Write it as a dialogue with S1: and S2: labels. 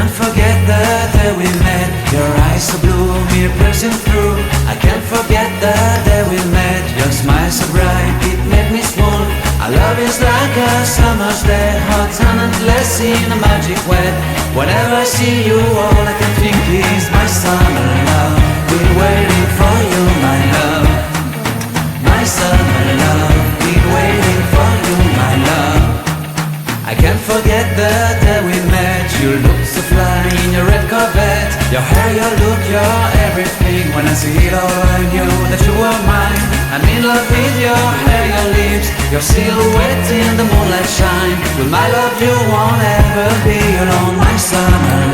S1: can't forget the day we met. Your eyes so blue, me piercing through. I can't forget the day we met. Your smile so bright, it made me swoon. Our love is like a summer's day, hot and endless in a magic way. Whenever I see you, all I can think is my summer love. Been waiting for you, my love. My summer love. Been waiting for you, my love. I can't forget the day we met. You look so fly in your red Corvette. Your hair, your look, your everything. When I see it all, I knew that you were mine. I'm in love with your hair, your lips, your silhouette in the moonlight shine. With my love you won't ever be alone. My summer